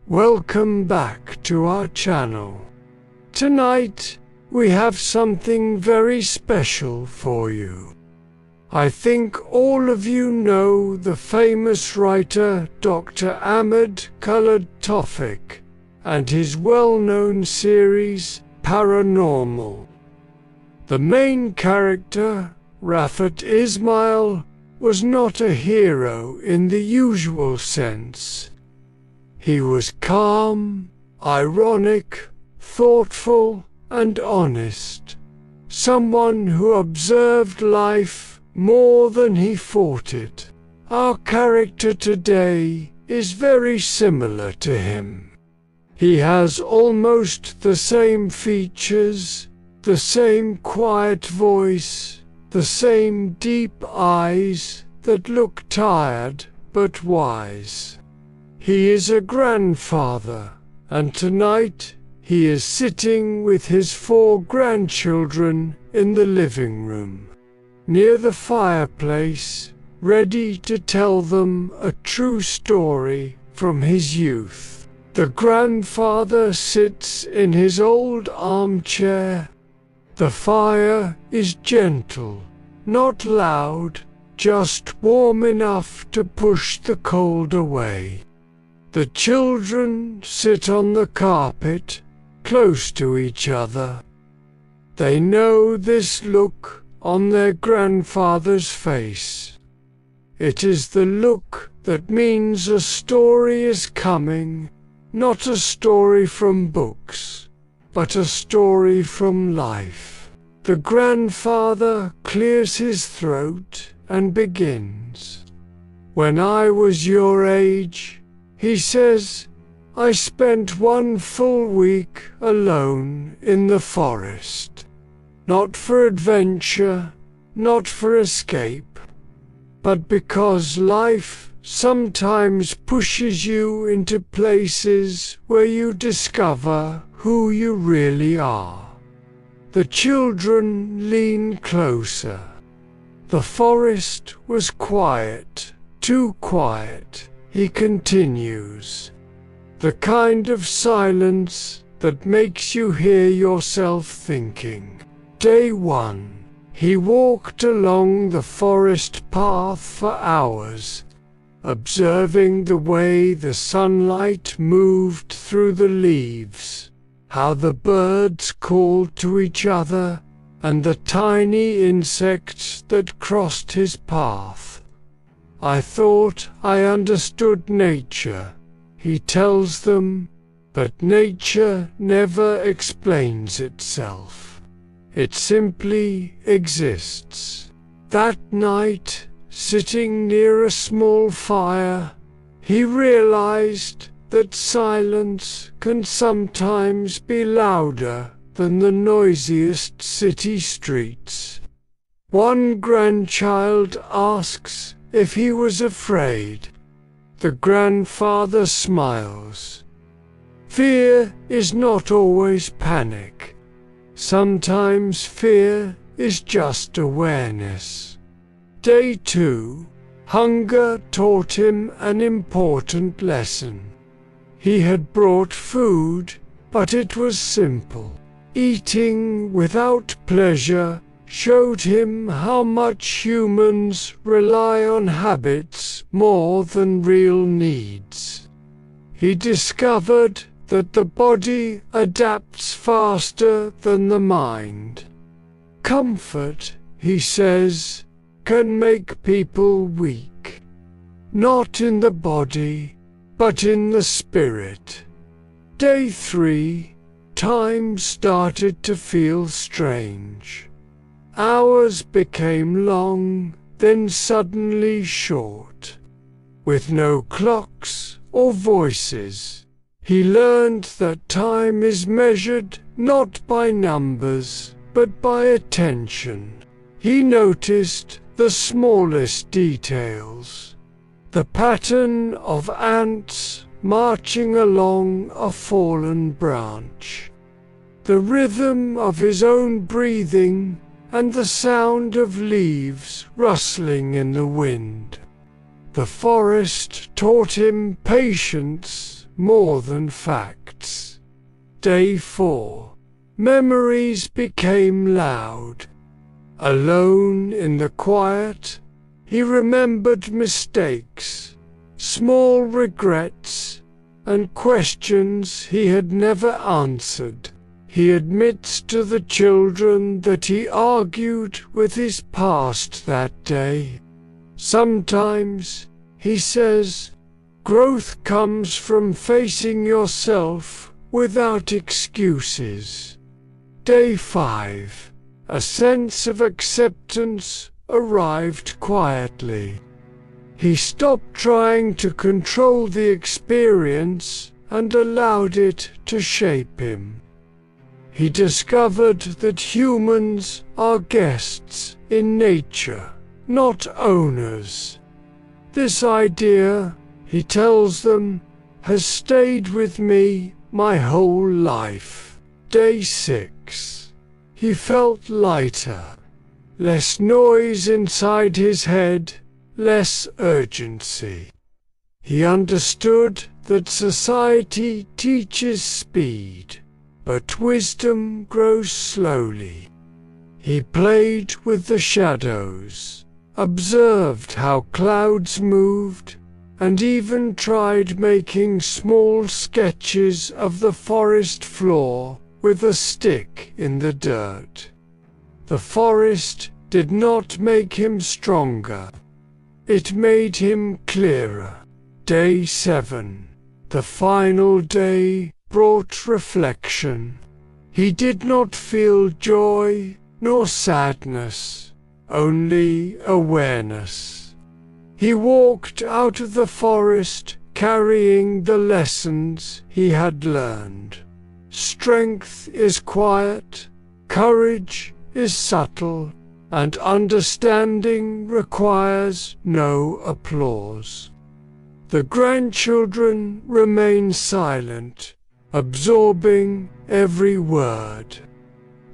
Welcome back to our channel. Tonight, we have something very special for you. I think all of you know the famous writer Dr. Ahmed Khaled Tawfiq and his well-known series Paranormal. The main character, Rafat Ismail, was not a hero in the usual sense. He was calm, ironic, thoughtful, and honest. Someone who observed life more than he fought it. Our character today is very similar to him. He has almost the same features, the same quiet voice, the same deep eyes that look tired but wise. He is a grandfather, and tonight he is sitting with his 4 grandchildren in the living room, near the fireplace, ready to tell them a true story from his youth. The grandfather sits in his old armchair. The fire is gentle, not loud, just warm enough to push the cold away. The children sit on the carpet, close to each other. They know this look on their grandfather's face. It is the look that means a story is coming, not a story from books, but a story from life. The grandfather clears his throat and begins. When I was your age, he says, I spent 1 full week alone in the forest. Not for adventure, not for escape, but because life sometimes pushes you into places where you discover who you really are. The children lean closer. The forest was quiet, too quiet, he continues. The kind of silence that makes you hear yourself thinking. Day 1. He walked along the forest path for hours, observing the way the sunlight moved through the leaves, how the birds called to each other, and the tiny insects that crossed his path. I thought I understood nature, he tells them, but nature never explains itself. It simply exists. That night, sitting near a small fire, he realized that silence can sometimes be louder than the noisiest city streets. One grandchild asks if he was afraid. The grandfather smiles. Fear is not always panic. Sometimes fear is just awareness. Day 2. Hunger taught him an important lesson. He had brought food, but it was simple. Eating without pleasure showed him how much humans rely on habits more than real needs. He discovered that the body adapts faster than the mind. Comfort, he says, can make people weak. Not in the body, but in the spirit. Day 3. Time started to feel strange. Hours became long, then suddenly short. With no clocks or voices, he learned that time is measured not by numbers, but by attention. He noticed the smallest details. The pattern of ants marching along a fallen branch. The rhythm of his own breathing and the sound of leaves rustling in the wind. The forest taught him patience more than facts. Day 4. Memories became loud. Alone in the quiet, he remembered mistakes, small regrets, and questions he had never answered. He admits to the children that he argued with his past that day. Sometimes, he says, growth comes from facing yourself without excuses. Day 5. A sense of acceptance arrived quietly. He stopped trying to control the experience and allowed it to shape him. He discovered that humans are guests in nature, not owners. This idea, he tells them, has stayed with me my whole life. Day 6. He felt lighter. Less noise inside his head, less urgency. He understood that society teaches speed, but wisdom grows slowly. He played with the shadows, observed how clouds moved, and even tried making small sketches of the forest floor with a stick in the dirt. The forest did not make him stronger. It made him clearer. Day 7. The final day brought reflection. He did not feel joy nor sadness, only awareness. He walked out of the forest carrying the lessons he had learned. Strength is quiet, courage is subtle, and understanding requires no applause. The grandchildren remain silent, absorbing every word.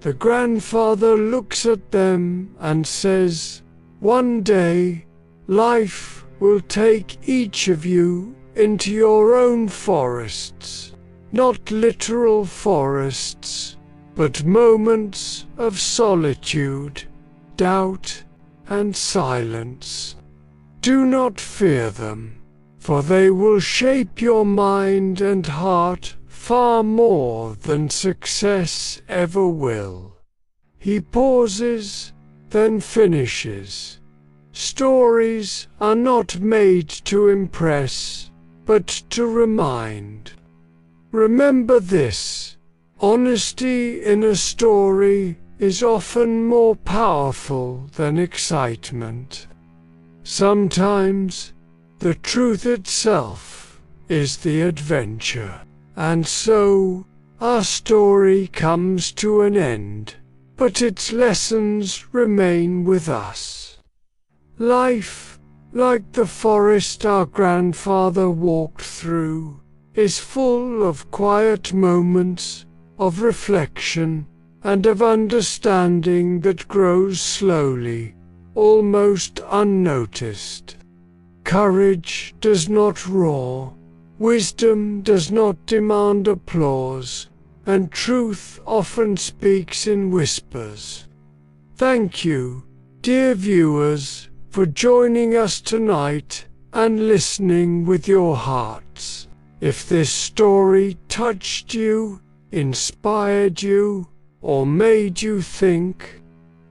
The grandfather looks at them and says, "One day, life will take each of you into your own forests, not literal forests, but moments of solitude, doubt, and silence. Do not fear them, for they will shape your mind and heart far more than success ever will." He pauses, then finishes. Stories are not made to impress, but to remind. Remember this: honesty in a story is often more powerful than excitement. Sometimes the truth itself is the adventure. And so, our story comes to an end, but its lessons remain with us. Life, like the forest our grandfather walked through, is full of quiet moments, of reflection, and of understanding that grows slowly, almost unnoticed. Courage does not roar, wisdom does not demand applause, and truth often speaks in whispers. Thank you, dear viewers, for joining us tonight and listening with your hearts. If this story touched you, inspired you, or made you think,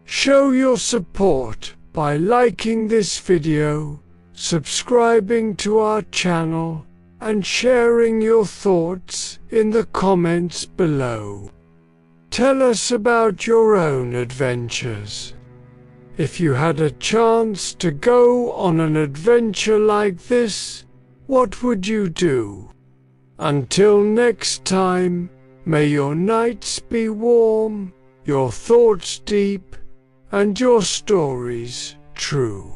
show your support by liking this video, subscribing to our channel, and sharing your thoughts in the comments below. Tell us about your own adventures. If you had a chance to go on an adventure like this, what would you do? Until next time, may your nights be warm, your thoughts deep, and your stories true.